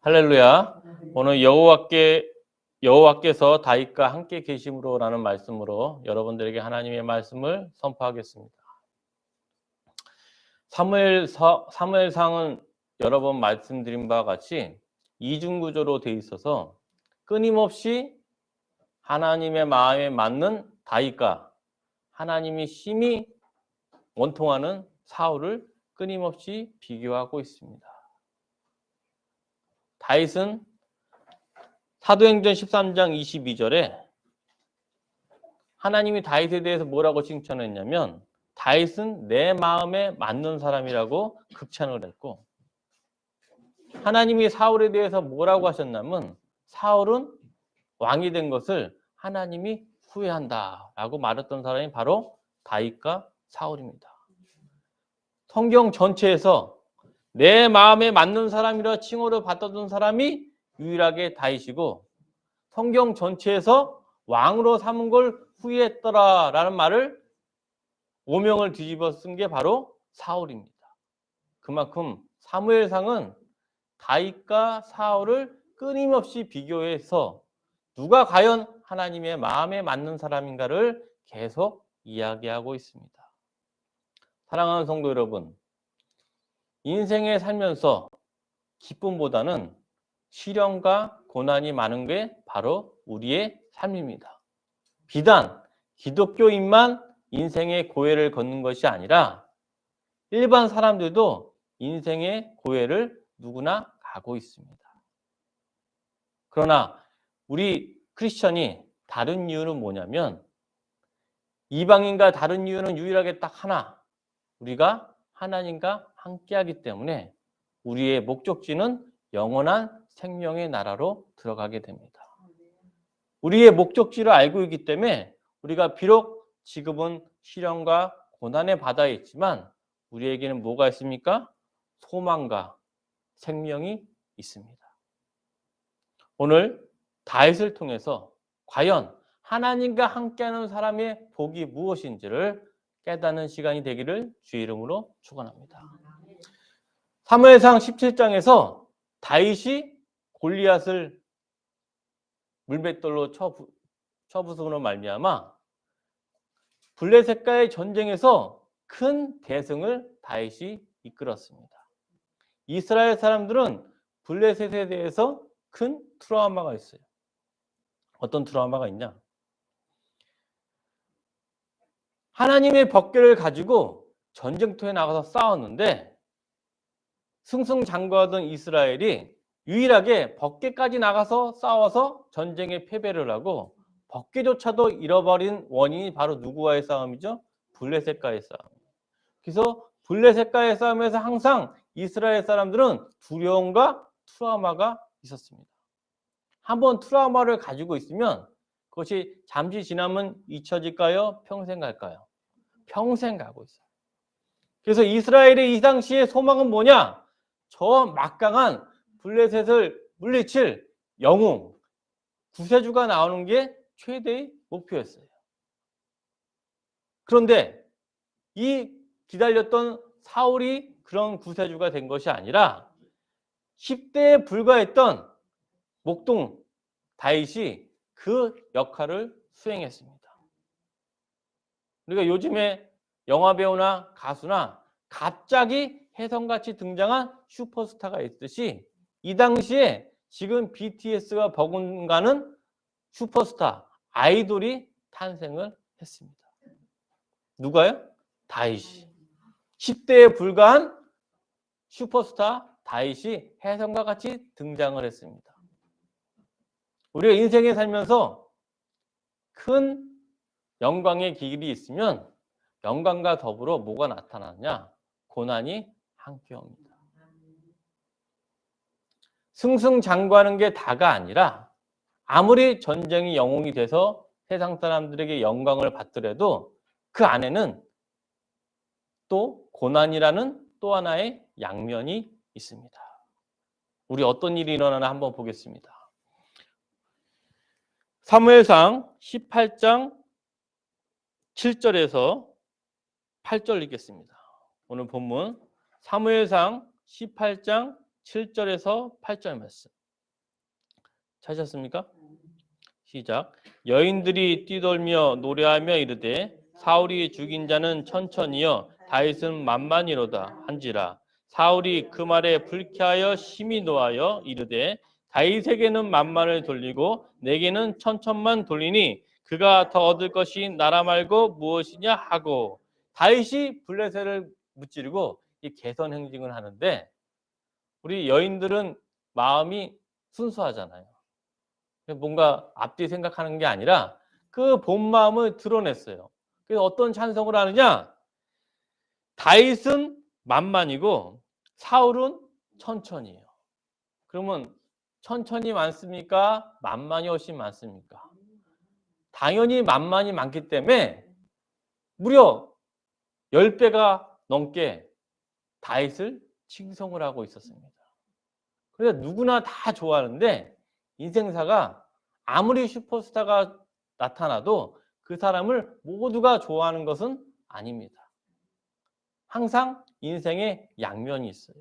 할렐루야. 오늘 여호와께서 다윗과 함께 계심으로라는 말씀으로 여러분들에게 하나님의 말씀을 선포하겠습니다. 사무엘상은 여러 번 말씀드린 바와 같이 이중구조로 되어 있어서 끊임없이 하나님의 마음에 맞는 다윗과 하나님이 심히 원통하는 사울을 끊임없이 비교하고 있습니다. 다윗은 사도행전 13장 22절에 하나님이 다윗에 대해서 뭐라고 칭찬했냐면 다윗은 내 마음에 맞는 사람이라고 극찬을 했고, 하나님이 사울에 대해서 뭐라고 하셨냐면 사울은 왕이 된 것을 하나님이 후회한다라고 말했던 사람이 바로 다윗과 사울입니다. 성경 전체에서 내 마음에 맞는 사람이라 칭호를 받았던 사람이 유일하게 다윗이고, 성경 전체에서 왕으로 삼은 걸 후회했더라라는 말을 오명을 뒤집어 쓴 게 바로 사울입니다. 그만큼 사무엘상은 다윗과 사울을 끊임없이 비교해서 누가 과연 하나님의 마음에 맞는 사람인가를 계속 이야기하고 있습니다. 사랑하는 성도 여러분, 인생에 살면서 기쁨보다는 시련과 고난이 많은 게 바로 우리의 삶입니다. 비단 기독교인만 인생의 고해를 걷는 것이 아니라 일반 사람들도 인생의 고해를 누구나 가고 있습니다. 그러나 우리 크리스천이 다른 이유는 뭐냐면, 이방인과 다른 이유는 유일하게 딱 하나, 우리가 하나님과 함께하기 때문에 우리의 목적지는 영원한 생명의 나라로 들어가게 됩니다. 우리의 목적지를 알고 있기 때문에 우리가 비록 지금은 시련과 고난의 바다에 있지만 우리에게는 뭐가 있습니까? 소망과 생명이 있습니다. 오늘 다윗을 통해서 과연 하나님과 함께하는 사람의 복이 무엇인지를 깨닫는 시간이 되기를 주의 이름으로 축원합니다. 사무엘상 17장에서 다윗이 골리앗을 물맷돌로 쳐부숨으로 말미암아 블레셋과의 전쟁에서 큰 대승을 다윗이 이끌었습니다. 이스라엘 사람들은 블레셋에 대해서 큰 트라우마가 있어요. 어떤 트라우마가 있냐? 하나님의 법궤를 가지고 전쟁터에 나가서 싸웠는데 승승장구하던 이스라엘이 유일하게 법궤까지 나가서 싸워서 전쟁에 패배를 하고 법궤조차도 잃어버린 원인이 바로 누구와의 싸움이죠? 블레셋과의 싸움. 그래서 블레셋과의 싸움에서 항상 이스라엘 사람들은 두려움과 트라우마가 있었습니다. 한번 트라우마를 가지고 있으면 그것이 잠시 지나면 잊혀질까요? 평생 갈까요? 평생 가고 있어요. 그래서 이스라엘의 이 당시의 소망은 뭐냐? 저 막강한 블레셋을 물리칠 영웅, 구세주가 나오는 게 최대의 목표였어요. 그런데 이 기다렸던 사울이 그런 구세주가 된 것이 아니라 10대에 불과했던 목동 다윗이 그 역할을 수행했습니다. 우리가 요즘에 영화배우나 가수나 갑자기 혜성같이 등장한 슈퍼스타가 있듯이 이 당시에 지금 BTS가 버금가는 슈퍼스타, 아이돌이 탄생을 했습니다. 누가요? 다윗이. 10대에 불과한 슈퍼스타 다윗이 혜성과 같이 등장을 했습니다. 우리가 인생에 살면서 큰 영광의 길이 있으면 영광과 더불어 뭐가 나타나냐? 고난이 함께 옵니다. 승승장구하는 게 다가 아니라 아무리 전쟁이 영웅이 돼서 세상 사람들에게 영광을 받더라도 그 안에는 또 고난이라는 또 하나의 양면이 있습니다. 우리 어떤 일이 일어나나 한번 보겠습니다. 사무엘상 18장 7절에서 8절 읽겠습니다. 오늘 본문 사무엘상 18장 7절에서 8절 말씀. 찾으셨습니까? 시작. 여인들이 뛰돌며 노래하며 이르되 사울이 죽인 자는 천천히요 다윗은 만만이로다 한지라. 사울이 그 말에 불쾌하여 심히 노하여 이르되 다윗에게는 만만을 돌리고 내게는 천천만 돌리니 그가 더 얻을 것이 나라 말고 무엇이냐 하고. 다윗이 블레셋을 무찌르고 이 개선 행진을 하는데 우리 여인들은 마음이 순수하잖아요. 뭔가 앞뒤 생각하는 게 아니라 그 본 마음을 드러냈어요. 그래서 어떤 찬송을 하느냐? 다윗은 만만이고 사울은 천천히예요. 그러면 천천히 많습니까? 만만이 훨씬 많습니까? 당연히 만만이 많기 때문에 무려 10배가 넘게 다윗을 칭송을 하고 있었습니다. 그래서 누구나 다 좋아하는데 인생사가 아무리 슈퍼스타가 나타나도 그 사람을 모두가 좋아하는 것은 아닙니다. 항상 인생에 양면이 있어요.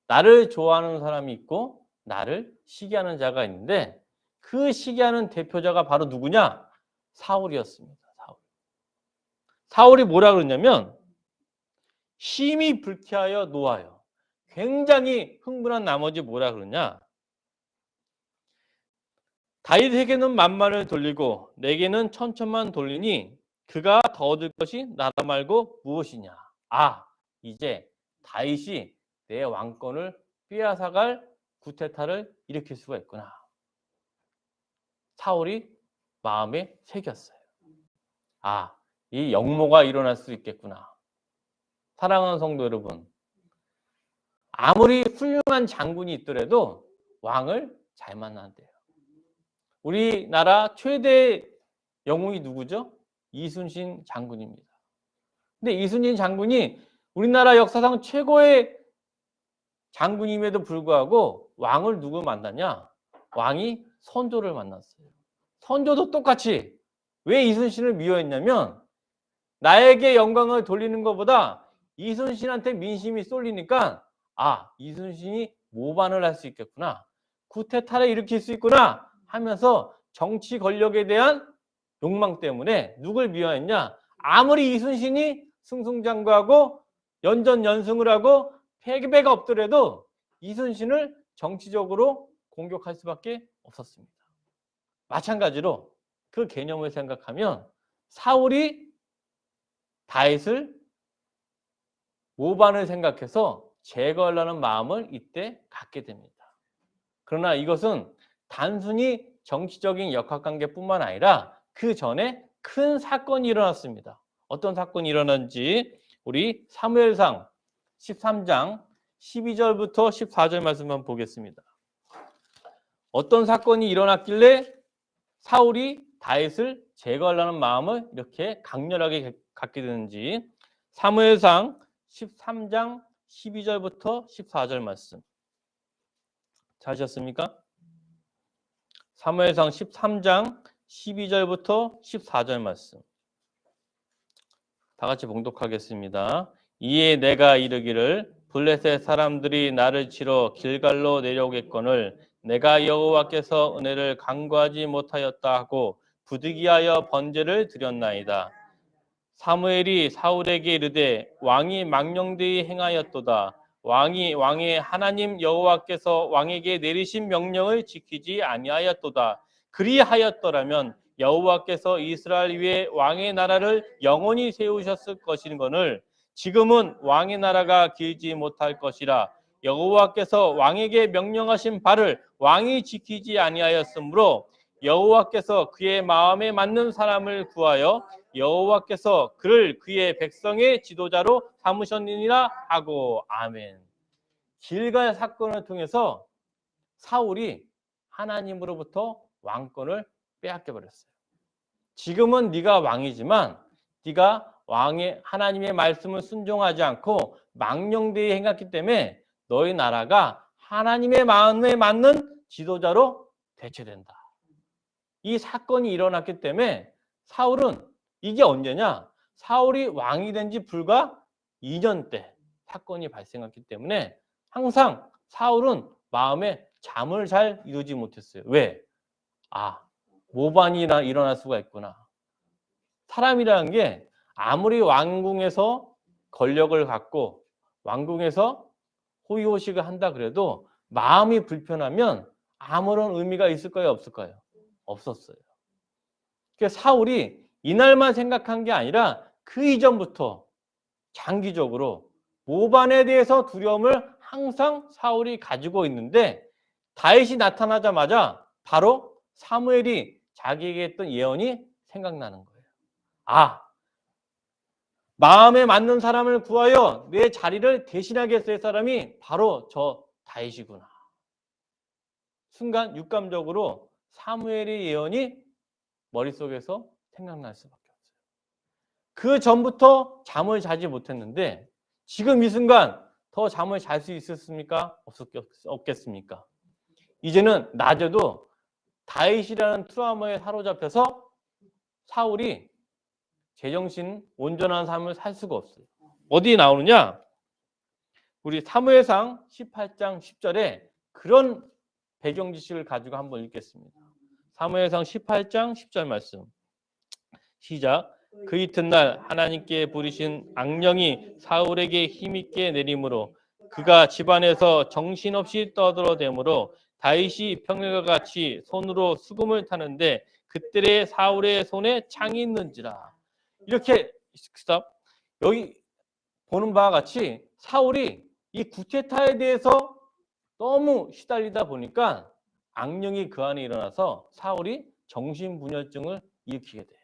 나를 좋아하는 사람이 있고 나를 시기하는 자가 있는데 그 시기하는 대표자가 바로 누구냐? 사울이었습니다. 사울이 뭐라 그러냐면 심히 불쾌하여 노하여. 굉장히 흥분한 나머지 뭐라 그러냐? 다윗에게는 만만을 돌리고 내게는 천천만 돌리니 그가 더 얻을 것이 나라 말고 무엇이냐. 아, 이제 다윗이 내 왕권을 빼앗아갈 구테타를 일으킬 수가 있구나. 사울이 마음에 새겼어요. 아, 이 역모가 일어날 수 있겠구나. 사랑하는 성도 여러분, 아무리 훌륭한 장군이 있더라도 왕을 잘 만나야 돼요. 우리나라 최대 영웅이 누구죠? 이순신 장군입니다. 근데 이순신 장군이 우리나라 역사상 최고의 장군임에도 불구하고 왕을 누구 만났냐? 왕이 선조를 만났어요. 선조도 똑같이 왜 이순신을 미워했냐면 나에게 영광을 돌리는 것보다 이순신한테 민심이 쏠리니까 아, 이순신이 모반을 할 수 있겠구나. 구테타를 일으킬 수 있구나 하면서 정치 권력에 대한 욕망 때문에 누굴 미워했냐? 아무리 이순신이 승승장구하고 연전연승을 하고 패배가 없더라도 이순신을 정치적으로 공격할 수밖에 없었습니다. 마찬가지로 그 개념을 생각하면 사울이 다윗을 모반을 생각해서 제거하려는 마음을 이때 갖게 됩니다. 그러나 이것은 단순히 정치적인 역학관계뿐만 아니라 그 전에 큰 사건이 일어났습니다. 어떤 사건이 일어났는지 우리 사무엘상 13장 12절부터 14절 말씀 한번 보겠습니다. 어떤 사건이 일어났길래 사울이 다윗을 제거하려는 마음을 이렇게 강렬하게 갖게 되는지 사무엘상 13장 12절부터 14절 말씀 찾으셨습니까? 사무엘상 13장 12절부터 14절 말씀 다 같이 봉독하겠습니다. 이에 내가 이르기를 블레셋 사람들이 나를 치러 길갈로 내려오겠거늘 내가 여호와께서 은혜를 간구하지 못하였다 하고 부득이하여 번제를 드렸나이다. 사무엘이 사울에게 이르되 왕이 망령되이 행하였도다. 왕이 왕의 하나님 여호와께서 왕에게 내리신 명령을 지키지 아니하였도다. 그리하였더라면 여호와께서 이스라엘 위에 왕의 나라를 영원히 세우셨을 것이거늘 지금은 왕의 나라가 길지 못할 것이라. 여호와께서 왕에게 명령하신 바를 왕이 지키지 아니하였으므로 여호와께서 그의 마음에 맞는 사람을 구하여 여호와께서 그를 그의 백성의 지도자로 삼으셨느니라 하고. 아멘. 길갈 사건을 통해서 사울이 하나님으로부터 왕권을 빼앗겨 버렸어요. 지금은 네가 왕이지만 네가 왕의 하나님의 말씀을 순종하지 않고 망령되이 행했기 때문에 너희 나라가 하나님의 마음에 맞는 지도자로 대체된다. 이 사건이 일어났기 때문에 사울은 이게 언제냐? 사울이 왕이 된 지 불과 2년 때 사건이 발생했기 때문에 항상 사울은 마음에 잠을 잘 이루지 못했어요. 왜? 모반이 일어날 수가 있구나. 사람이라는 게 아무리 왕궁에서 권력을 갖고 왕궁에서 호의호식을 한다 그래도 마음이 불편하면 아무런 의미가 있을까요? 없을까요? 없었어요. 그래서 사울이 이날만 생각한 게 아니라 그 이전부터 장기적으로 모반에 대해서 두려움을 항상 사울이 가지고 있는데 다윗이 나타나자마자 바로 사무엘이 자기에게 했던 예언이 생각나는 거예요. 마음에 맞는 사람을 구하여 내 자리를 대신하게 할 사람이 바로 저 다윗이구나. 순간 육감적으로 사무엘의 예언이 머릿속에서 생각날 수밖에 없어요. 그 전부터 잠을 자지 못했는데 지금 이 순간 더 잠을 잘 수 있었습니까? 없겠습니까? 이제는 낮에도 다윗이라는 트라우마에 사로잡혀서 사울이 제정신 온전한 삶을 살 수가 없어요. 어디에 나오느냐? 우리 사무엘상 18장 10절에 그런 배경 지식을 가지고 한번 읽겠습니다. 사무엘상 18장 10절 말씀. 시작. 그 이튿날 하나님께 부르신 악령이 사울에게 힘있게 내림으로 그가 집안에서 정신없이 떠들어대므로 다윗이 평일과 같이 손으로 수금을 타는데 그때에 사울의 손에 창이 있는지라. 이렇게 여기 보는 바와 같이 사울이 이 구테타에 대해서 너무 시달리다 보니까 악령이 그 안에 일어나서 사울이 정신분열증을 일으키게 돼요.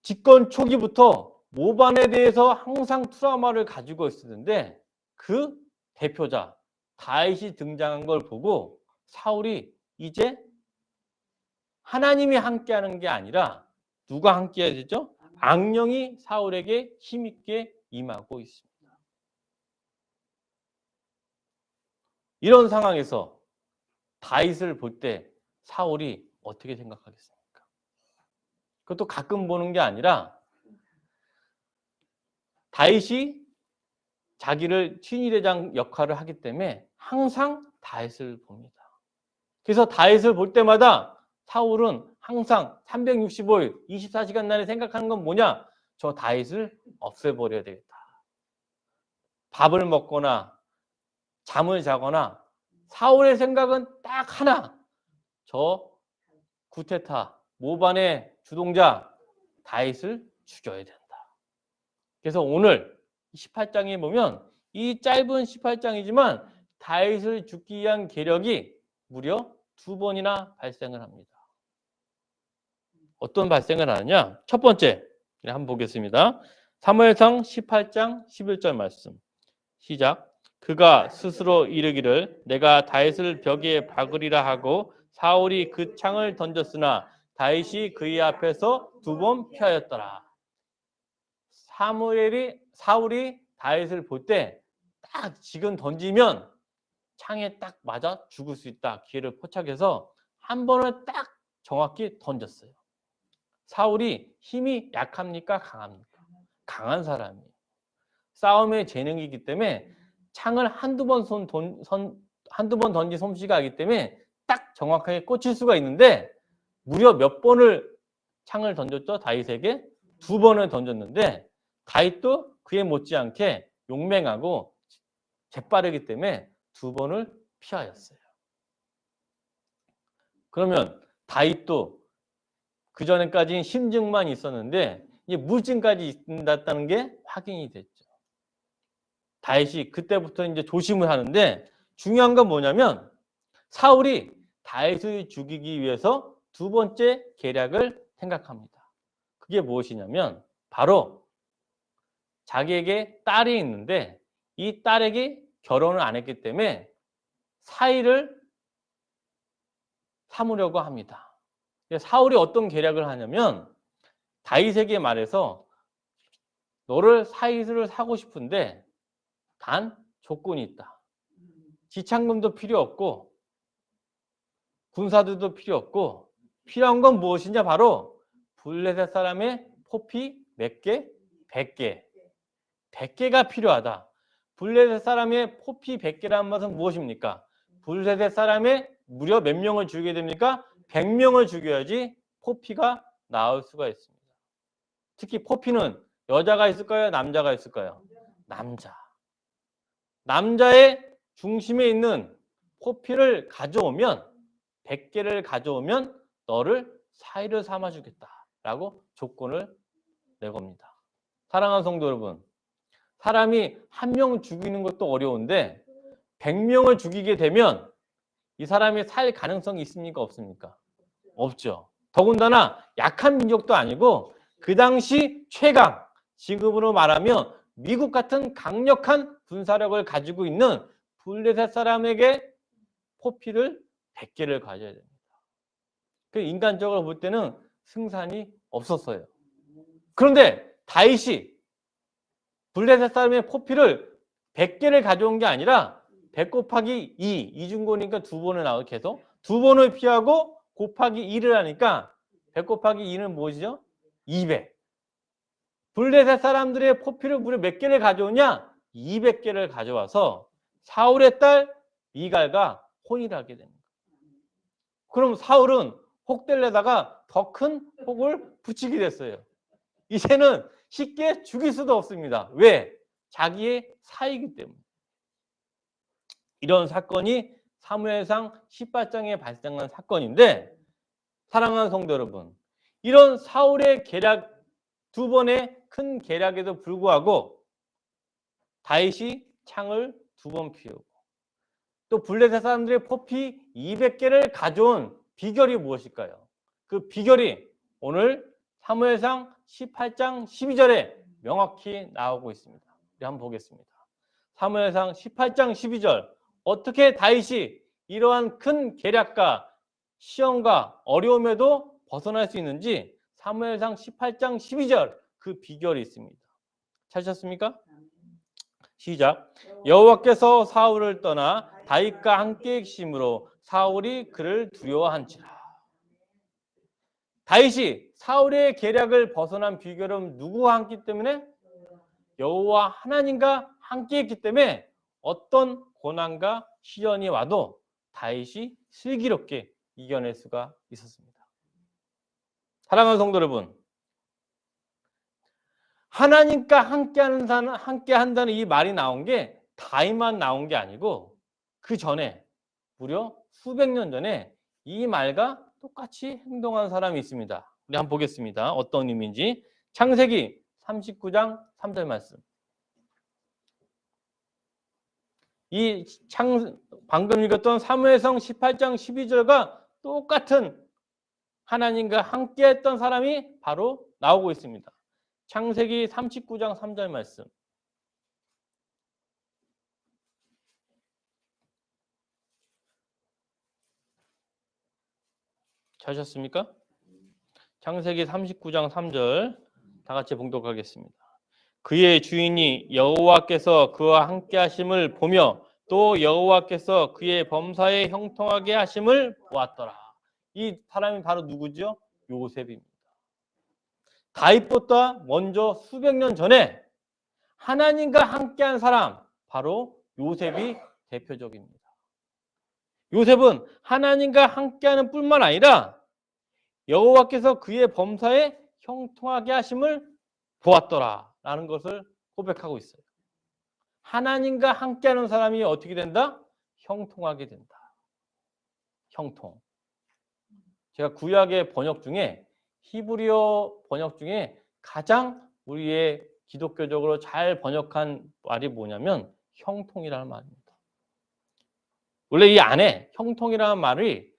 집권 초기부터 모반에 대해서 항상 트라우마를 가지고 있었는데 그 대표자 다윗이 등장한 걸 보고 사울이 이제 하나님이 함께하는 게 아니라 누가 함께해야 되죠? 악령이 사울에게 힘있게 임하고 있습니다. 이런 상황에서 다윗을 볼 때 사울이 어떻게 생각하겠습니까? 그것도 가끔 보는 게 아니라 다윗이 자기를 친위대장 역할을 하기 때문에 항상 다윗을 봅니다. 그래서 다윗을 볼 때마다 사울은 항상 365일 24시간 내내 생각하는 건 뭐냐? 저 다윗을 없애버려야 되겠다. 밥을 먹거나 잠을 자거나 사울의 생각은 딱 하나. 저 구테타 모반의 주동자 다윗을 죽여야 된다. 그래서 오늘 18장에 보면 이 짧은 18장이지만 다윗을 죽기 위한 계력이 무려 2번이나 발생을 합니다. 어떤 발생을 하느냐? 첫 번째, 한번 보겠습니다. 사무엘상 18장 11절 말씀. 시작. 그가 스스로 이르기를 내가 다윗을 벽에 박으리라 하고 사울이 그 창을 던졌으나 다윗이 그의 앞에서 2번 피하였더라. 사울이 다윗을 볼 때 딱 지금 던지면 창에 딱 맞아 죽을 수 있다. 기회를 포착해서 한 번을 딱 정확히 던졌어요. 사울이 힘이 약합니까? 강합니까? 강한 사람이에요. 싸움의 재능이기 때문에 창을 한두 번 던진 솜씨가 있기 때문에 딱 정확하게 꽂힐 수가 있는데 무려 몇 번을 창을 던졌죠? 다윗에게 2번을 던졌는데 다윗도 그에 못지않게 용맹하고 재빠르기 때문에 2번을 피하였어요. 그러면 다윗도 그전에까지는 심증만 있었는데 이제 물증까지 있다는 게 확인이 됐죠. 다윗이 그때부터 이제 조심을 하는데 중요한 건 뭐냐면 사울이 다윗을 죽이기 위해서 2번째 계략을 생각합니다. 그게 무엇이냐면 바로 자기에게 딸이 있는데 이 딸에게 결혼을 안 했기 때문에 사위를 삼으려고 합니다. 사울이 어떤 계략을 하냐면 다윗에게 말해서 너를 사위를 사고 싶은데 단 조건이 있다. 지창금도 필요 없고 군사들도 필요 없고 필요한 건 무엇이냐? 바로 블레셋 사람의 포피 몇 개? 100개. 100개가 필요하다. 블레셋 사람의 포피 100개라는 것은 무엇입니까? 블레셋 사람의 무려 몇 명을 죽이게 됩니까? 100명을 죽여야지 포피가 나올 수가 있습니다. 특히 포피는 여자가 있을까요? 남자가 있을까요? 남자. 남자의 중심에 있는 포피를 가져오면 100개를 가져오면 너를 사위를 삼아주겠다라고 조건을 내겁니다. 사랑하는 성도 여러분, 사람이 한 명 죽이는 것도 어려운데 100명을 죽이게 되면 이 사람이 살 가능성이 있습니까? 없습니까? 없죠. 더군다나 약한 민족도 아니고 그 당시 최강, 지금으로 말하면 미국 같은 강력한 군사력을 가지고 있는 블레셋 사람에게 포피를 100개를 가져야 됩니다. 그 인간적으로 볼 때는 승산이 없었어요. 그런데 다윗이 블레셋 사람의 포피를 100개를 가져온 게 아니라 100 곱하기 2, 이중고니까 두 번을 나오고 계속 두 번을 피하고 곱하기 2를 하니까 100 곱하기 2는 뭐죠? 200. 블레셋 사람들의 포피를 무려 몇 개를 가져오냐? 200개를 가져와서 사울의 딸 미갈과 혼인을 하게 됩니다. 그럼 사울은 혹될래다가 더 큰 혹을 붙이게 됐어요. 이제는 쉽게 죽일 수도 없습니다. 왜? 자기의 사이기 때문에. 이런 사건이 사무엘상 18장에 발생한 사건인데, 사랑하는 성도 여러분, 이런 사울의 계략, 두 번의 큰 계략에도 불구하고 다윗이 창을 두 번 피우고 또 블레셋 사람들의 포피 200개를 가져온 비결이 무엇일까요? 그 비결이 오늘 사무엘상 18장 12절에 명확히 나오고 있습니다. 우리 한번 보겠습니다. 사무엘상 18장 12절, 어떻게 다윗이 이러한 큰 계략과 시험과 어려움에도 벗어날 수 있는지 사무엘상 18장 12절 그 비결이 있습니다. 찾으셨습니까? 시작. 여호와께서 사울을 떠나 다윗과 함께 계심으로 사울이 그를 두려워한지라. 다윗이 사울의 계략을 벗어난 비결은 누구와 함께 때문에? 여호와 하나님과 함께 했기 때문에 어떤 고난과 시련이 와도 다윗이 슬기롭게 이겨낼 수가 있었습니다. 사랑하는 성도 여러분, 하나님과 함께 한다는 이 말이 나온 게 다윗만 나온 게 아니고 그 전에 무려 수백 년 전에 이 말과 똑같이 행동한 사람이 있습니다. 우리 한번 보겠습니다. 어떤 의미인지. 창세기 39장 3절 말씀. 방금 읽었던 사무엘상 18장 12절과 똑같은 하나님과 함께 했던 사람이 바로 나오고 있습니다. 창세기 39장 3절 말씀. 찾으셨습니까? 창세기 39장 3절 다 같이 봉독하겠습니다. 그의 주인이 여호와께서 그와 함께 하심을 보며 또 여호와께서 그의 범사에 형통하게 하심을 보았더라. 이 사람이 바로 누구죠? 요셉입니다. 다윗보다 먼저 수백 년 전에 하나님과 함께한 사람, 바로 요셉이 대표적입니다. 요셉은 하나님과 함께하는 뿐만 아니라 여호와께서 그의 범사에 형통하게 하심을 보았더라 라는 것을 고백하고 있어요. 하나님과 함께하는 사람이 어떻게 된다? 형통하게 된다. 형통. 제가 구약의 번역 중에 히브리어 번역 중에 가장 우리의 기독교적으로 잘 번역한 말이 뭐냐면 형통이라는 말입니다. 원래 이 안에 형통이라는 말이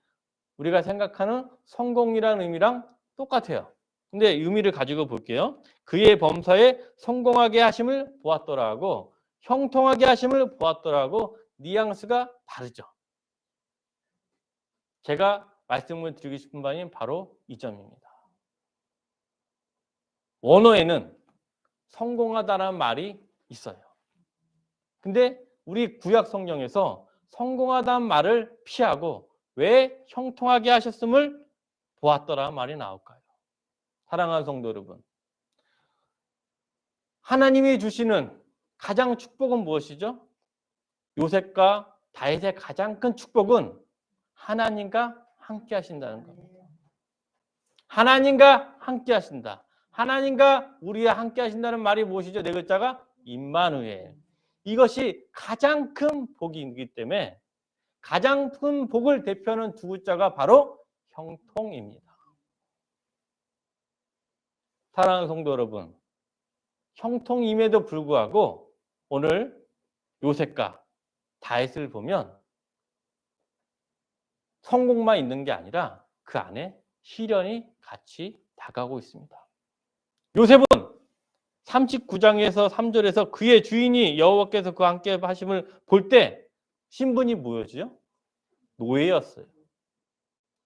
우리가 생각하는 성공이라는 의미랑 똑같아요. 근데 의미를 가지고 볼게요. 그의 범사에 성공하게 하심을 보았더라고, 형통하게 하심을 보았더라고, 뉘앙스가 다르죠. 제가 말씀을 드리고 싶은 바는 바로 이 점입니다. 원어에는 성공하다라는 말이 있어요. 근데 우리 구약 성경에서 성공하다는 말을 피하고 왜 형통하게 하셨음을 보았더라는 말이 나올까요? 사랑하는 성도 여러분, 하나님이 주시는 가장 축복은 무엇이죠? 요셉과 다윗의 가장 큰 축복은 하나님과 함께 하신다는 겁니다. 하나님과 함께 하신다. 하나님과 우리와 함께 하신다는 말이 무엇이죠? 네 글자가 임마누엘. 이것이 가장 큰 복이기 때문에 가장 큰 복을 대표하는 두 글자가 바로 형통입니다. 사랑하는 성도 여러분, 형통임에도 불구하고 오늘 요셉과 다윗을 보면 성공만 있는 게 아니라 그 안에 시련이 같이 다가오고 있습니다. 요셉은 39장에서 3절에서 그의 주인이 여호와께서 그와 함께 하심을 볼 때 신분이 뭐였죠? 노예였어요.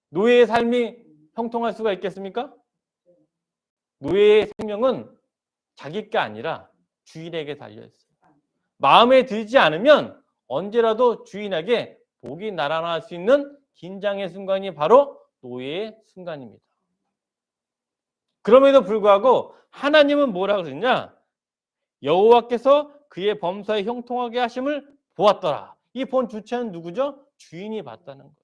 노예의 삶이 형통할 수가 있겠습니까? 노예의 생명은 자기 게 아니라 주인에게 달려있어요. 마음에 들지 않으면 언제라도 주인에게 복이 날아날 수 있는 긴장의 순간이 바로 노예의 순간입니다. 그럼에도 불구하고 하나님은 뭐라 그랬냐? 여호와께서 그의 범사에 형통하게 하심을 보았더라. 이 본 주체는 누구죠? 주인이 봤다는 거예요.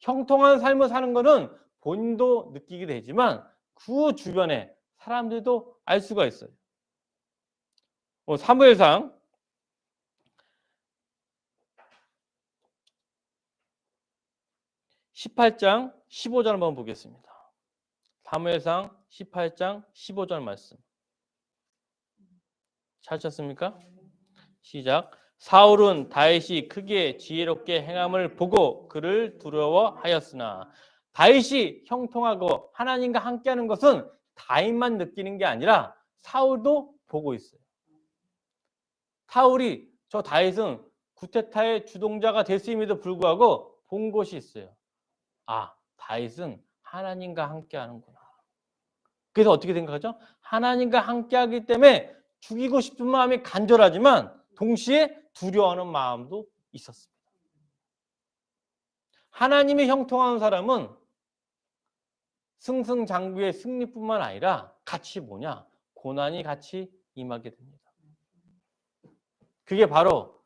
형통한 삶을 사는 것은 본인도 느끼게 되지만 그 주변에 사람들도 알 수가 있어요. 사무엘상 18장 15절 한번 보겠습니다. 사무엘상 18장 15절 말씀. 찾으셨습니까? 시작. 사울은 다윗이 크게 지혜롭게 행함을 보고 그를 두려워하였으나 다윗이 형통하고 하나님과 함께하는 것은 다윗만 느끼는 게 아니라 사울도 보고 있어요. 사울이 저 다윗은 구테타의 주동자가 됐음에도 불구하고 본 것이 있어요. 아, 다윗은 하나님과 함께하는구나. 그래서 어떻게 생각하죠? 하나님과 함께하기 때문에 죽이고 싶은 마음이 간절하지만 동시에 두려워하는 마음도 있었습니다. 하나님이 형통한 사람은 승승장구의 승리뿐만 아니라 같이 뭐냐? 고난이 같이 임하게 됩니다. 그게 바로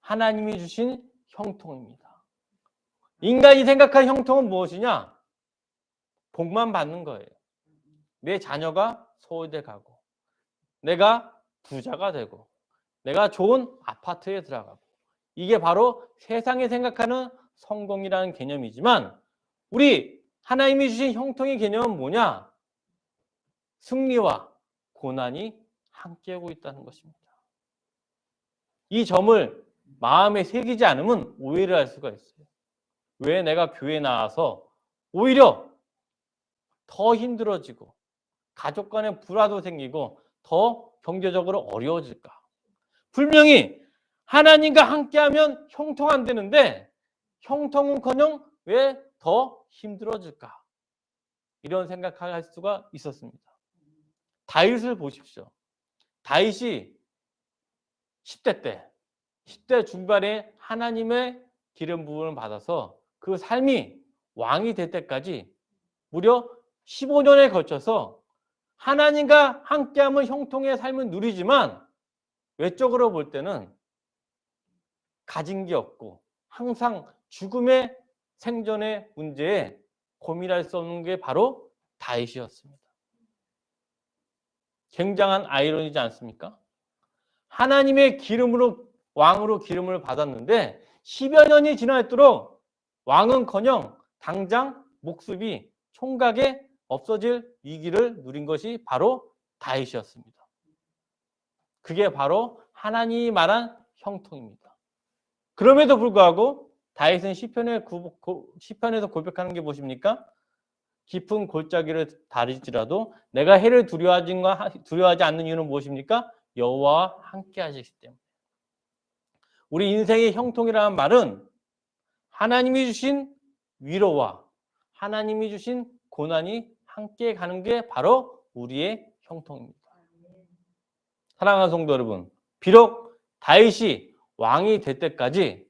하나님이 주신 형통입니다. 인간이 생각한 형통은 무엇이냐? 복만 받는 거예요. 내 자녀가 서울대 가고 내가 부자가 되고 내가 좋은 아파트에 들어가고 이게 바로 세상이 생각하는 성공이라는 개념이지만 우리 하나님이 주신 형통의 개념은 뭐냐? 승리와 고난이 함께 오고 있다는 것입니다. 이 점을 마음에 새기지 않으면 오해를 할 수가 있어요. 왜 내가 교회에 나와서 오히려 더 힘들어지고 가족 간에 불화도 생기고 더 경제적으로 어려워질까? 분명히 하나님과 함께하면 형통 안 되는데 형통은커녕 왜 더 힘들어질까? 이런 생각할 수가 있었습니다. 다윗을 보십시오. 다윗이 10대 때, 10대 중반에 하나님의 기름 부음을 받아서 그 삶이 왕이 될 때까지 무려 15년에 걸쳐서 하나님과 함께하면 형통의 삶을 누리지만 외적으로 볼 때는 가진 게 없고 항상 죽음의 생존의 문제에 고민할 수 없는 게 바로 다윗이었습니다. 굉장한 아이러니지 않습니까? 하나님의 기름으로 왕으로 기름을 받았는데 10여 년이 지나도록 왕은커녕 당장 목숨이 총각에 없어질 위기를 누린 것이 바로 다윗이었습니다. 그게 바로 하나님이 말한 형통입니다. 그럼에도 불구하고 다윗은 시편에서 고백하는 게 무엇입니까? 깊은 골짜기를 다릴지라도 내가 해를 두려워하지 않는 이유는 무엇입니까? 여호와와 함께 하시기 때문에. 우리 인생의 형통이라는 말은 하나님이 주신 위로와 하나님이 주신 고난이 함께 가는 게 바로 우리의 형통입니다. 사랑하는 성도 여러분, 비록 다윗이 왕이 될 때까지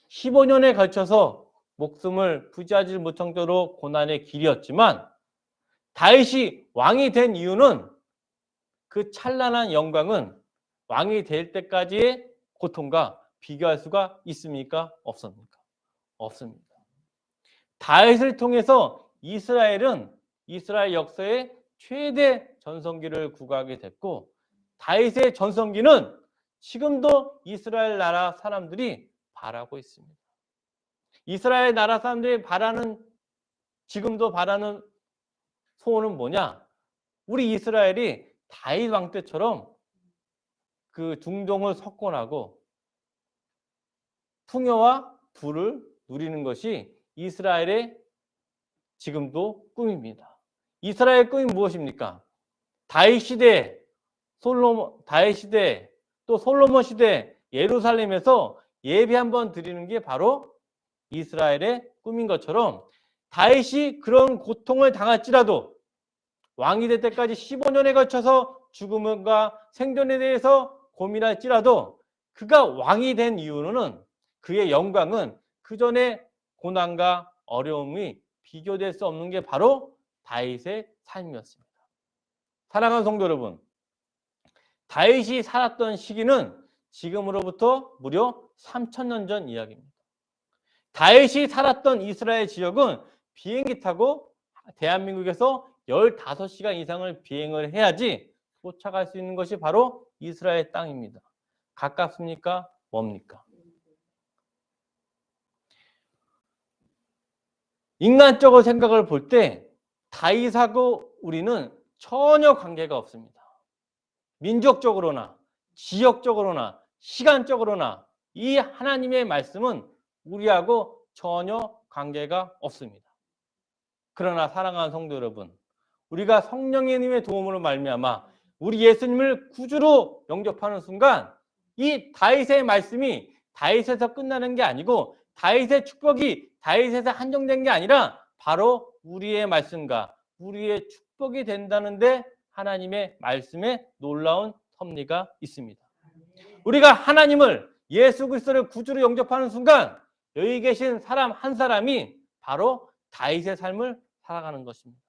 15년에 걸쳐서 목숨을 부지하지 못할 정도로 고난의 길이었지만 다윗이 왕이 된 이유는 그 찬란한 영광은 왕이 될 때까지의 고통과 비교할 수가 있습니까? 없습니까? 없습니다. 다윗을 통해서 이스라엘 역사의 최대 전성기를 구가하게 됐고, 다윗의 전성기는 지금도 이스라엘 나라 사람들이 바라고 있습니다. 이스라엘 나라 사람들이 지금도 바라는 소원은 뭐냐? 우리 이스라엘이 다윗 왕 때처럼 그 중동을 석권하고 풍요와 부를 누리는 것이 이스라엘의 지금도 꿈입니다. 이스라엘의 꿈이 무엇입니까? 다윗 시대, 또 솔로몬 시대 예루살렘에서 예배 한번 드리는 게 바로 이스라엘의 꿈인 것처럼, 다윗이 그런 고통을 당할지라도 왕이 될 때까지 15년에 걸쳐서 죽음과 생존에 대해서 고민할지라도, 그가 왕이 된 이유는, 그의 영광은 그 전에 고난과 어려움이 비교될 수 없는 게 바로 다윗의 삶이었습니다. 사랑하는 성도 여러분, 다윗이 살았던 시기는 지금으로부터 무려 3000년 전 이야기입니다. 다윗이 살았던 이스라엘 지역은 비행기 타고 대한민국에서 15시간 이상을 비행을 해야지 도착할 수 있는 것이 바로 이스라엘 땅입니다. 가깝습니까? 뭡니까? 인간적으로 생각을 볼 때 다윗하고 우리는 전혀 관계가 없습니다. 민족적으로나 지역적으로나 시간적으로나 이 하나님의 말씀은 우리하고 전혀 관계가 없습니다. 그러나 사랑하는 성도 여러분, 우리가 성령님의 도움으로 말미암아 우리 예수님을 구주로 영접하는 순간, 이 다윗의 말씀이 다윗에서 끝나는 게 아니고, 다윗의 축복이 다윗에서 한정된 게 아니라 바로 우리의 말씀과 우리의 축복이 된다는데 하나님의 말씀에 놀라운 섭리가 있습니다. 우리가 하나님을, 예수 그리스도를 구주로 영접하는 순간 여기 계신 사람 한 사람이 바로 다윗의 삶을 살아가는 것입니다.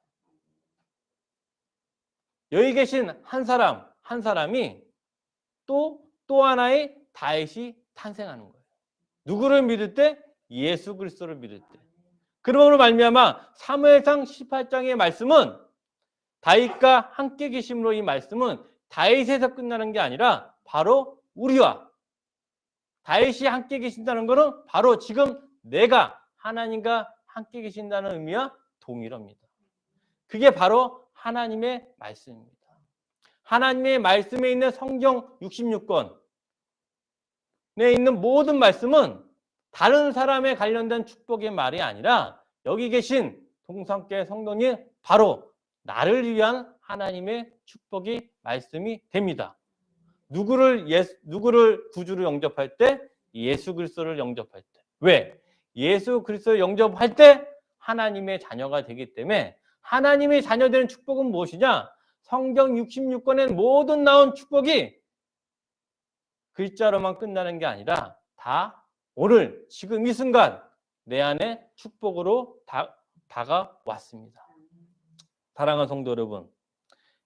여기 계신 한 사람이 또 하나의 다윗이 탄생하는 거예요. 누구를 믿을 때? 예수 그리스도를 믿을 때. 그러므로 말미암아 사무엘상 18장의 말씀은, 다윗과 함께 계심으로 이 말씀은 다윗에서 끝나는 게 아니라 바로 우리와, 다윗이 함께 계신다는 것은 바로 지금 내가 하나님과 함께 계신다는 의미와 동일합니다. 그게 바로 하나님의 말씀입니다. 하나님의 말씀에 있는 성경 66권에 있는 모든 말씀은 다른 사람에 관련된 축복의 말이 아니라 여기 계신 동성교회 성도님, 바로 나를 위한 하나님의 축복의 말씀이 됩니다. 누구를 구주로 영접할 때? 예수 그리스도를 영접할 때. 왜? 예수 그리스도를 영접할 때 하나님의 자녀가 되기 때문에. 하나님의 자녀되는 축복은 무엇이냐? 성경 66권에 모든 나온 축복이 글자로만 끝나는 게 아니라 다 오늘 지금 이 순간 내 안에 축복으로 다가왔습니다. 사랑하는 성도 여러분,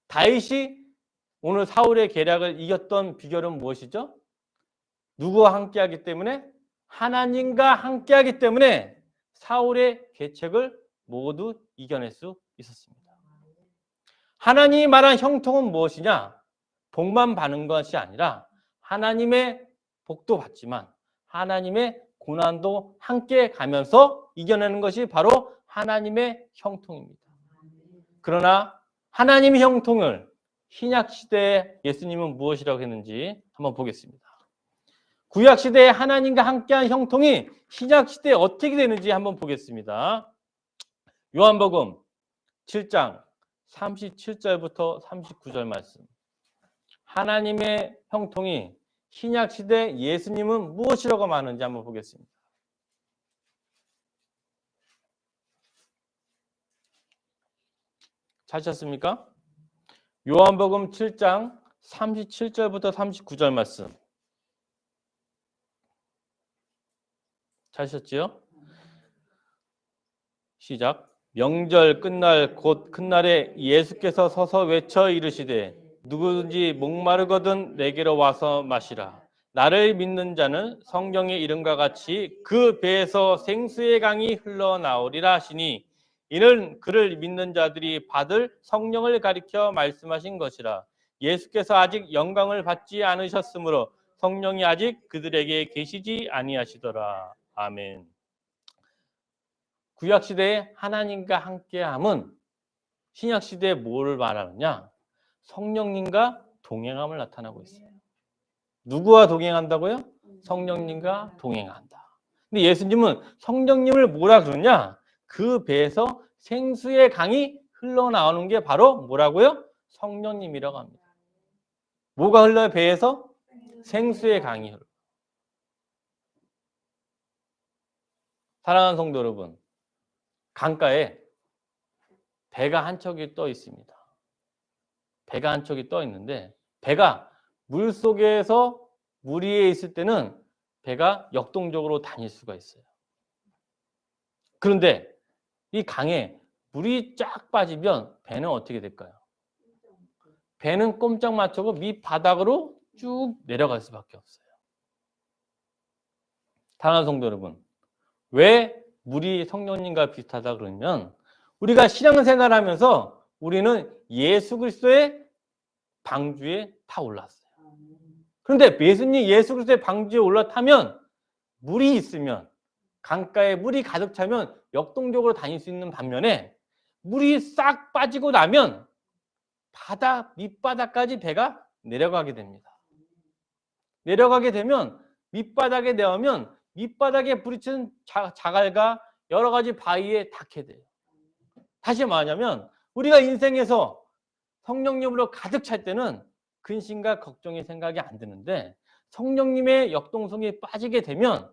다윗이 오늘 사울의 계략을 이겼던 비결은 무엇이죠? 누구와 함께하기 때문에? 하나님과 함께하기 때문에 사울의 계책을 모두 이겨낼 수 있었습니다. 하나님이 말한 형통은 무엇이냐? 복만 받는 것이 아니라 하나님의 복도 받지만 하나님의 고난도 함께 가면서 이겨내는 것이 바로 하나님의 형통입니다. 그러나 하나님의 형통을 신약시대에 예수님은 무엇이라고 했는지 한번 보겠습니다. 구약시대에 하나님과 함께한 형통이 신약시대에 어떻게 되는지 한번 보겠습니다. 요한복음 7장 37절부터 39절 말씀. 하나님의 형통이 신약시대 예수님은 무엇이라고 말하는지 한번 보겠습니다. 찾으셨습니까? 요한복음 7장 37절부터 39절 말씀. 찾으셨지요? 시작. 명절 끝날 곧 큰날에 예수께서 서서 외쳐 이르시되 누구든지 목마르거든 내게로 와서 마시라. 나를 믿는 자는 성경의 이름과 같이 그 배에서 생수의 강이 흘러나오리라 하시니 이는 그를 믿는 자들이 받을 성령을 가리켜 말씀하신 것이라. 예수께서 아직 영광을 받지 않으셨으므로 성령이 아직 그들에게 계시지 아니하시더라. 아멘. 구약시대에 하나님과 함께함은 신약시대에 뭘 말하느냐? 성령님과 동행함을 나타나고 있어요. 누구와 동행한다고요? 성령님과 동행한다. 근데 예수님은 성령님을 뭐라 그러냐? 그 배에서 생수의 강이 흘러나오는 게 바로 뭐라고요? 성령님이라고 합니다. 뭐가 흘러요? 배에서? 생수의 강이 흘러. 사랑하는 성도 여러분, 강가에 배가 한 척이 떠 있습니다. 배가 한 척이 떠 있는데 배가 물 속에서 물 위에 있을 때는 배가 역동적으로 다닐 수가 있어요. 그런데 이 강에 물이 쫙 빠지면 배는 어떻게 될까요? 배는 꼼짝 맞추고 밑바닥으로 쭉 내려갈 수밖에 없어요. 사랑하는 성도 여러분, 왜 물이 성령님과 비슷하다 그러면 우리가 신앙생활하면서 우리는 예수 그리스도의 방주에 타 올랐어요. 그런데 예수 그리스도의 방주에 올라타면 물이 있으면 강가에 물이 가득 차면 역동적으로 다닐 수 있는 반면에 물이 싹 빠지고 나면 밑바닥까지 배가 내려가게 됩니다. 내려가게 되면 밑바닥에 내려오면 밑바닥에 부딪힌 자갈과 여러 가지 바위에 닿게 돼요. 다시 말하자면 우리가 인생에서 성령님으로 가득 찰 때는 근심과 걱정의 생각이 안 드는데 성령님의 역동성에 빠지게 되면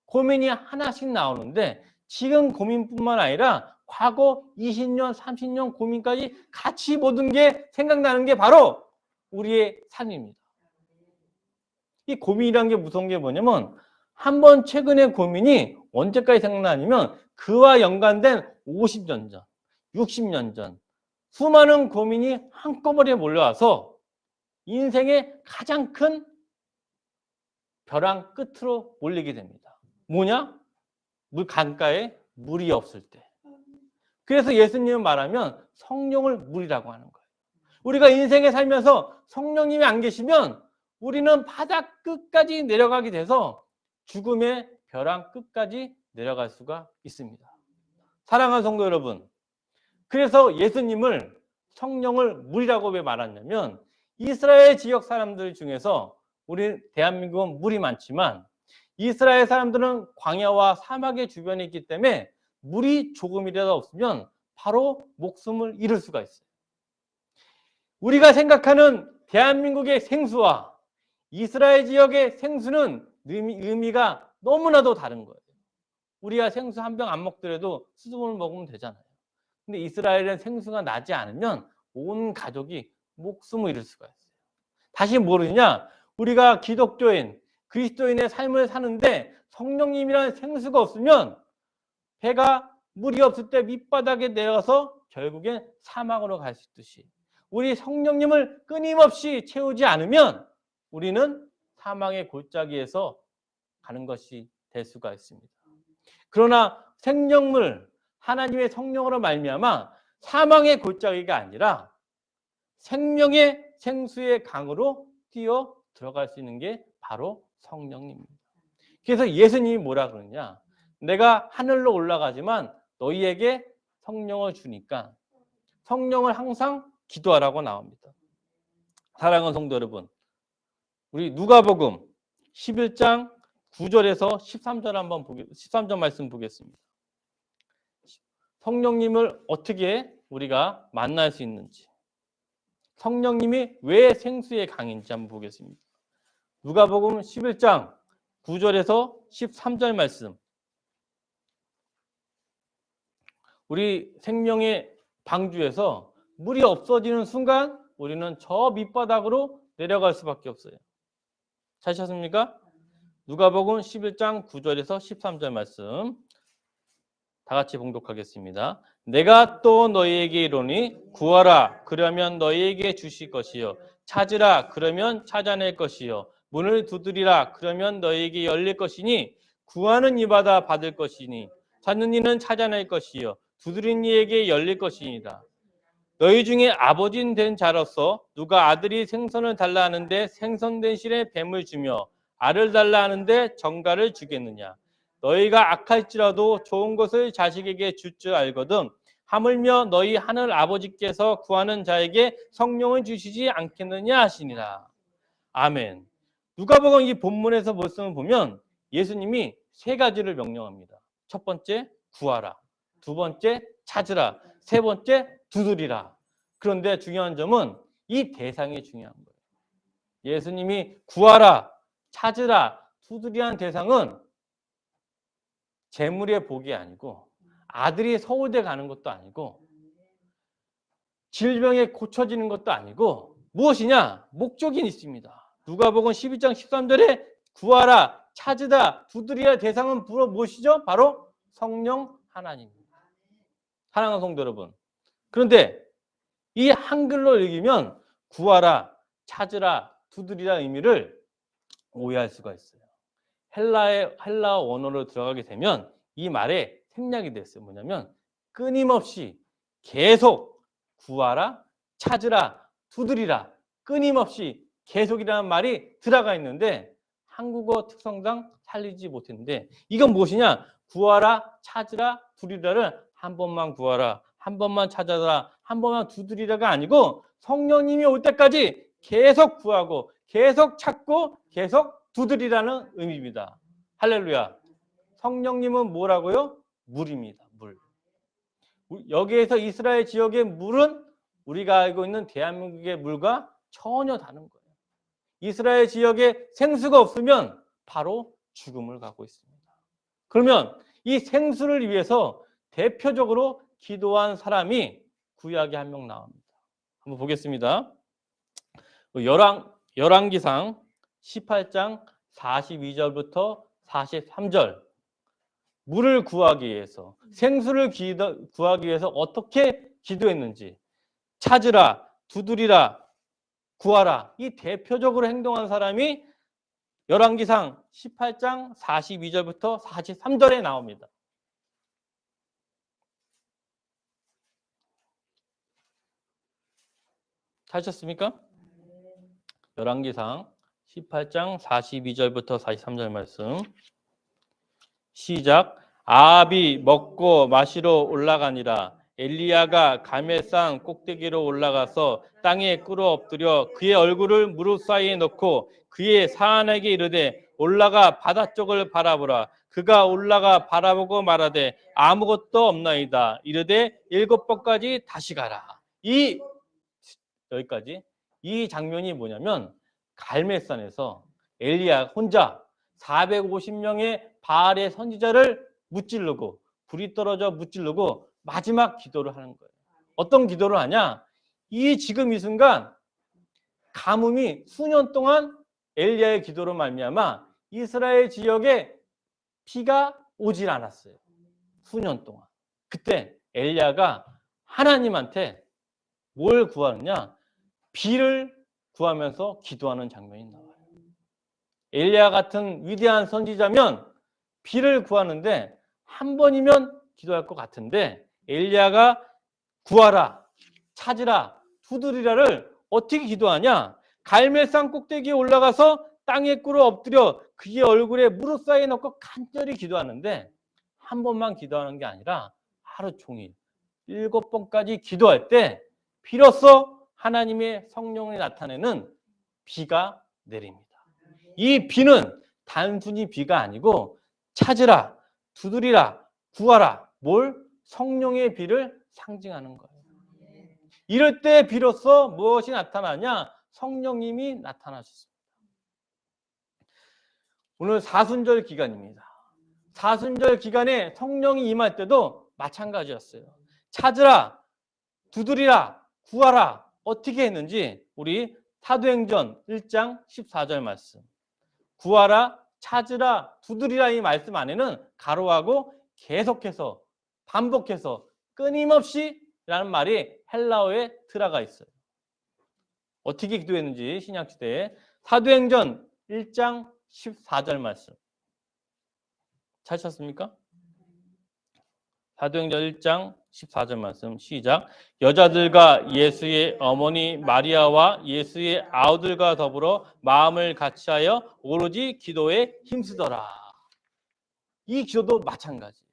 고민이 하나씩 나오는데 지금 고민뿐만 아니라 과거 20년, 30년 고민까지 같이 모든 게 생각나는 게 바로 우리의 삶입니다. 이 고민이라는 게 무서운 게 뭐냐면 한번 최근의 고민이 언제까지 생각나냐면 그와 연관된 50년 전, 60년 전 수많은 고민이 한꺼번에 몰려와서 인생의 가장 큰 벼랑 끝으로 몰리게 됩니다. 뭐냐? 강가에 물이 없을 때. 그래서 예수님은 말하면 성령을 물이라고 하는 거예요. 우리가 인생에 살면서 성령님이 안 계시면 우리는 바닥 끝까지 내려가게 돼서 죽음의 벼랑 끝까지 내려갈 수가 있습니다. 사랑하는 성도 여러분, 그래서 예수님을 성령을 물이라고 왜 말하냐면 이스라엘 지역 사람들 중에서 우리 대한민국은 물이 많지만 이스라엘 사람들은 광야와 사막의 주변에 있기 때문에 물이 조금이라도 없으면 바로 목숨을 잃을 수가 있어요. 우리가 생각하는 대한민국의 생수와 이스라엘 지역의 생수는 의미가 너무나도 다른 거예요. 우리가 생수 한 병 안 먹더라도 수돗물 먹으면 되잖아요. 근데 이스라엘은 생수가 나지 않으면 온 가족이 목숨을 잃을 수가 있어요. 다시 모르냐? 우리가 기독교인, 그리스도인의 삶을 사는데 성령님이라는 생수가 없으면 배가 물이 없을 때 밑바닥에 내려가서 결국엔 사막으로 갈 수 있듯이 우리 성령님을 끊임없이 채우지 않으면 우리는 사망의 골짜기에서 가는 것이 될 수가 있습니다. 그러나 생명물, 하나님의 성령으로 말미암아 사망의 골짜기가 아니라 생명의 생수의 강으로 뛰어 들어갈 수 있는 게 바로 성령님입니다. 그래서 예수님이 뭐라 그러냐? 내가 하늘로 올라가지만 너희에게 성령을 주니까 성령을 항상 기도하라고 나옵니다. 사랑하는 성도 여러분, 우리 누가복음 11장 9절에서 13절 말씀 보겠습니다. 성령님을 어떻게 우리가 만날 수 있는지, 성령님이 왜 생수의 강인지 한번 보겠습니다. 누가복음 11장 9절에서 13절 말씀. 우리 생명의 방주에서 물이 없어지는 순간 우리는 저 밑바닥으로 내려갈 수밖에 없어요. 찾으셨습니까? 누가복음 11장 9절에서 13절 말씀 다 같이 봉독하겠습니다. 내가 또 너희에게 이르노니 구하라 그러면 너희에게 주실 것이요 찾으라 그러면 찾아낼 것이요 문을 두드리라 그러면 너희에게 열릴 것이니 구하는 이마다 받을 것이니 찾는 이는 찾아낼 것이요 두드리는 이에게 열릴 것이니라. 너희 중에 아버지 된 자로서 누가 아들이 생선을 달라 하는데 생선 대신에 뱀을 주며 알을 달라 하는데 정갈을 주겠느냐. 너희가 악할지라도 좋은 것을 자식에게 줄 줄 알거든 하물며 너희 하늘 아버지께서 구하는 자에게 성령을 주시지 않겠느냐 하시니라. 아멘. 누가복음 이 본문에서 말씀을 보면 예수님이 세 가지를 명령합니다. 첫 번째 구하라, 두 번째 찾으라, 세 번째 두드리라. 그런데 중요한 점은 이 대상이 중요한 거예요. 예수님이 구하라, 찾으라, 두드리라는 대상은 재물의 복이 아니고 아들이 서울대 가는 것도 아니고 질병에 고쳐지는 것도 아니고 무엇이냐? 목적이 있습니다. 누가복음 12장 13절에 구하라, 찾으다, 두드리라 대상은 무엇이죠? 바로 성령 하나님입니다. 사랑하는 성도 여러분. 그런데 이 한글로 읽으면 구하라, 찾으라, 두드리라 의미를 오해할 수가 있어요. 헬라어 원어로 들어가게 되면 이 말에 생략이 됐어요. 뭐냐면 끊임없이 계속 구하라, 찾으라, 두드리라 끊임없이 계속이라는 말이 들어가 있는데 한국어 특성상 살리지 못했는데 이건 무엇이냐? 구하라, 찾으라, 두드리라를 한 번만 구하라, 한 번만 찾아라, 한 번만 두드리라가 아니고 성령님이 올 때까지 계속 구하고 계속 찾고 계속 두드리라는 의미입니다. 할렐루야. 성령님은 뭐라고요? 물입니다. 물. 여기에서 이스라엘 지역의 물은 우리가 알고 있는 대한민국의 물과 전혀 다른 거예요. 이스라엘 지역에 생수가 없으면 바로 죽음을 가고 있습니다. 그러면 이 생수를 위해서 대표적으로 기도한 사람이 구약에 한 명 나옵니다. 한번 보겠습니다. 열왕기상 18장 42절부터 43절. 물을 구하기 위해서, 생수를 구하기 위해서 어떻게 기도했는지, 찾으라, 두드리라, 구하라, 이 대표적으로 행동한 사람이 열왕기상 18장 42절부터 43절에 나옵니다. 찾으셨습니까? 열왕기상 18장 42절부터 43절 말씀. 시작. 아합이 먹고 마시러 올라가니라. 엘리야가 갈멜산 꼭대기로 올라가서 땅에 꿇어 엎드려 그의 얼굴을 무릎 사이에 넣고 그의 사안에게 이르되 올라가 바다 쪽을 바라보라. 그가 올라가 바라보고 말하되 아무것도 없나이다. 이르되 7번까지 다시 가라. 여기까지. 이 장면이 뭐냐면 갈멜산에서 엘리야 혼자 450명의 바알의 선지자를 무찌르고 불이 떨어져 무찌르고 마지막 기도를 하는 거예요. 어떤 기도를 하냐? 지금 이 순간 가뭄이 수년 동안 엘리야의 기도로 말미암아 이스라엘 지역에 비가 오질 않았어요. 수년 동안. 그때 엘리야가 하나님한테 뭘 구하느냐? 비를 구하면서 기도하는 장면이 나와요. 엘리야 같은 위대한 선지자면 비를 구하는데 한 번이면 기도할 것 같은데 엘리야가 구하라, 찾으라, 두드리라를 어떻게 기도하냐? 갈멜산 꼭대기에 올라가서 땅에 꿇어 엎드려 그의 얼굴에 무릎 사이에 넣고 간절히 기도하는데 한 번만 기도하는 게 아니라 하루 종일 7번까지 기도할 때 비로소 하나님의 성령이 나타내는 비가 내립니다. 이 비는 단순히 비가 아니고 찾으라, 두드리라, 구하라, 성령의 비를 상징하는 거예요. 이럴 때 비로소 무엇이 나타나냐? 성령님이 나타나셨습니다. 오늘 사순절 기간입니다. 사순절 기간에 성령이 임할 때도 마찬가지였어요. 찾으라, 두드리라, 구하라. 어떻게 했는지 우리 사도행전 1장 14절 말씀. 구하라, 찾으라, 두드리라 이 말씀 안에는 가로하고 계속해서 반복해서 끊임없이 라는 말이 헬라어에 들어가 있어요. 어떻게 기도했는지 신약시대에 사도행전 1장 14절 말씀 찾으셨습니까? 사도행전 1장 14절 말씀 시작. 여자들과 예수의 어머니 마리아와 예수의 아우들과 더불어 마음을 같이하여 오로지 기도에 힘쓰더라. 이 기도도 마찬가지예요.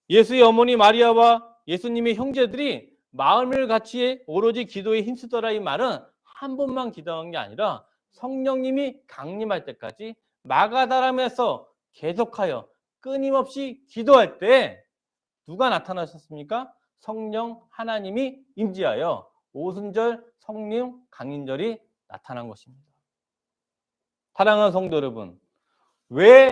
예수의 어머니 마리아와 예수님의 형제들이 마음을 같이 오로지 기도에 힘쓰더라. 이 말은 한 번만 기도한 게 아니라 성령님이 강림할 때까지 마가다람에서 계속하여 끊임없이 기도할 때 누가 나타나셨습니까? 성령 하나님이 임재하여 오순절 성령 강인절이 나타난 것입니다. 사랑하는 성도 여러분, 왜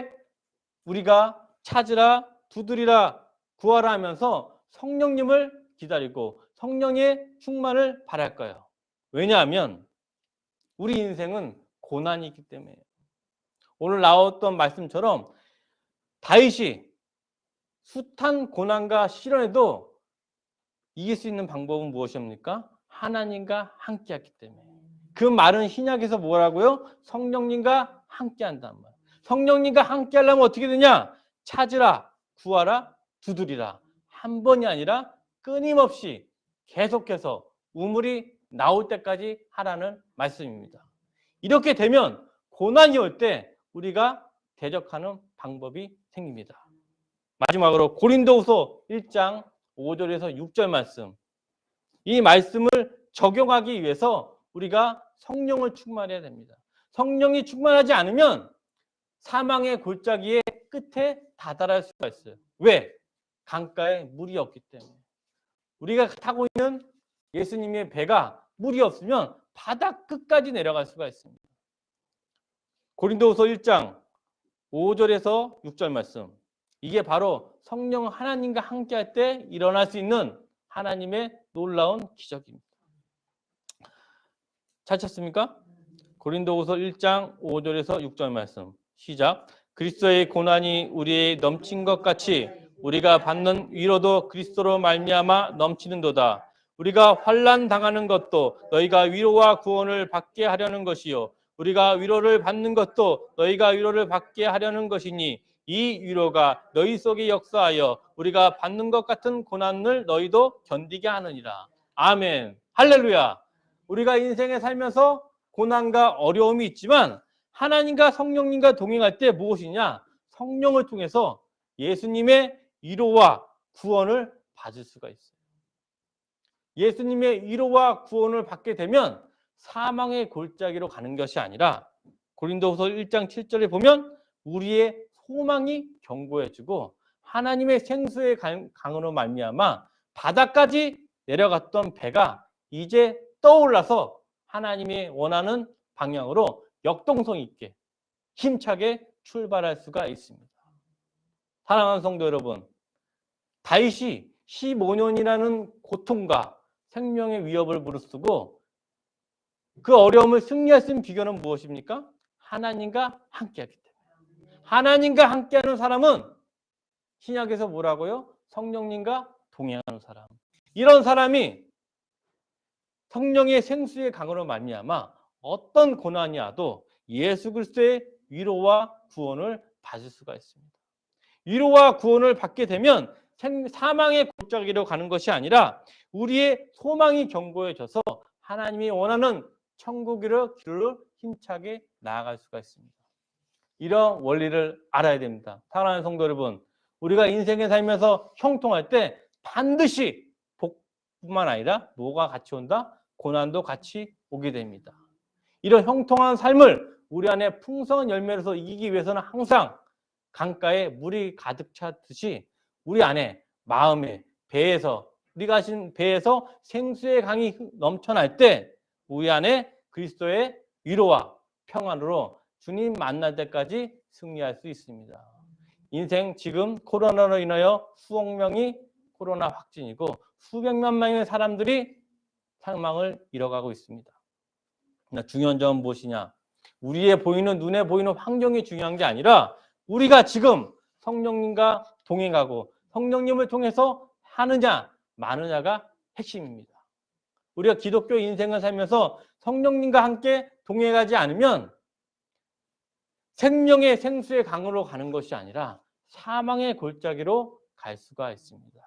우리가 찾으라, 두드리라, 구하라 하면서 성령님을 기다리고 성령의 충만을 바랄까요? 왜냐하면 우리 인생은 고난이 있기 때문에. 오늘 나왔던 말씀처럼 다윗이 숱한 고난과 시련에도 이길 수 있는 방법은 무엇입니까? 하나님과 함께했기 때문에. 그 말은 신약에서 뭐라고요? 성령님과 함께한다는 말. 성령님과 함께하려면 어떻게 되냐? 찾으라, 구하라, 두드리라. 한 번이 아니라 끊임없이 계속해서 우물이 나올 때까지 하라는 말씀입니다. 이렇게 되면 고난이 올 때 우리가 대적하는 방법이 생깁니다. 마지막으로 고린도후서 1장 5절에서 6절 말씀. 이 말씀을 적용하기 위해서 우리가 성령을 충만해야 됩니다. 성령이 충만하지 않으면 사망의 골짜기의 끝에 다다를 수가 있어요. 왜? 강가에 물이 없기 때문에. 우리가 타고 있는 예수님의 배가 물이 없으면 바다 끝까지 내려갈 수가 있습니다. 고린도후서 1장 5절에서 6절 말씀. 이게 바로 성령 하나님과 함께할 때 일어날 수 있는 하나님의 놀라운 기적입니다. 찾으셨습니까? 고린도후서 1장 5절에서 6절 말씀 시작. 그리스도의 고난이 우리의 넘친 것 같이 우리가 받는 위로도 그리스도로 말미암아 넘치는도다. 우리가 환난 당하는 것도 너희가 위로와 구원을 받게 하려는 것이요 우리가 위로를 받는 것도 너희가 위로를 받게 하려는 것이니 이 위로가 너희 속에 역사하여 우리가 받는 것 같은 고난을 너희도 견디게 하느니라. 아멘. 할렐루야. 우리가 인생에 살면서 고난과 어려움이 있지만 하나님과 성령님과 동행할 때 무엇이냐? 성령을 통해서 예수님의 위로와 구원을 받을 수가 있어요. 예수님의 위로와 구원을 받게 되면 사망의 골짜기로 가는 것이 아니라 고린도후서 1장 7절에 보면 우리의 소망이 견고해지고 하나님의 생수의 강으로 말미암아 바다까지 내려갔던 배가 이제 떠올라서 하나님이 원하는 방향으로 역동성 있게 힘차게 출발할 수가 있습니다. 사랑하는 성도 여러분, 다윗이 15년이라는 고통과 생명의 위협을 무릅쓰고 그 어려움을 승리할 수 있는 비결은 무엇입니까? 하나님과 함께하기 때문에. 하나님과 함께하는 사람은 신약에서 뭐라고요? 성령님과 동행하는 사람. 이런 사람이 성령의 생수의 강으로 말미암아 어떤 고난이 와도 예수 그리스도의 위로와 구원을 받을 수가 있습니다. 위로와 구원을 받게 되면 사망의 골짜기로 가는 것이 아니라 우리의 소망이 견고해져서 하나님이 원하는 천국의 길을 힘차게 나아갈 수가 있습니다. 이런 원리를 알아야 됩니다. 사랑하는 성도 여러분, 우리가 인생에 살면서 형통할 때 반드시 복뿐만 아니라 뭐가 같이 온다? 고난도 같이 오게 됩니다. 이런 형통한 삶을 우리 안에 풍성한 열매로서 이기기 위해서는 항상 강가에 물이 가득 찼듯이 우리 안에 마음에 배에서 우리가 하신 배에서 생수의 강이 넘쳐날 때 우리 안에 그리스도의 위로와 평안으로 주님 만날 때까지 승리할 수 있습니다. 인생 지금 코로나로 인하여 수억 명이 코로나 확진이고 수백만 명의 사람들이 사망을 잃어가고 있습니다. 중요한 점은 무엇이냐? 우리의 보이는 눈에 보이는 환경이 중요한 게 아니라 우리가 지금 성령님과 동행하고 성령님을 통해서 하느냐 마느냐가 핵심입니다. 우리가 기독교 인생을 살면서 성령님과 함께 동행하지 않으면 생명의 생수의 강으로 가는 것이 아니라 사망의 골짜기로 갈 수가 있습니다.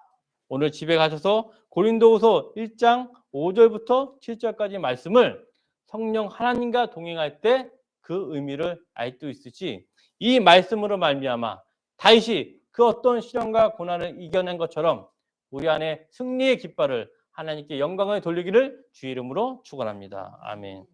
오늘 집에 가셔서 고린도후서 1장 5절부터 7절까지 말씀을 성령 하나님과 동행할 때 그 의미를 알 수 있으시, 이 말씀으로 말미암아 다윗이 그 어떤 시련과 고난을 이겨낸 것처럼 우리 안에 승리의 깃발을 하나님께 영광을 돌리기를 주의 이름으로 축원합니다. 아멘.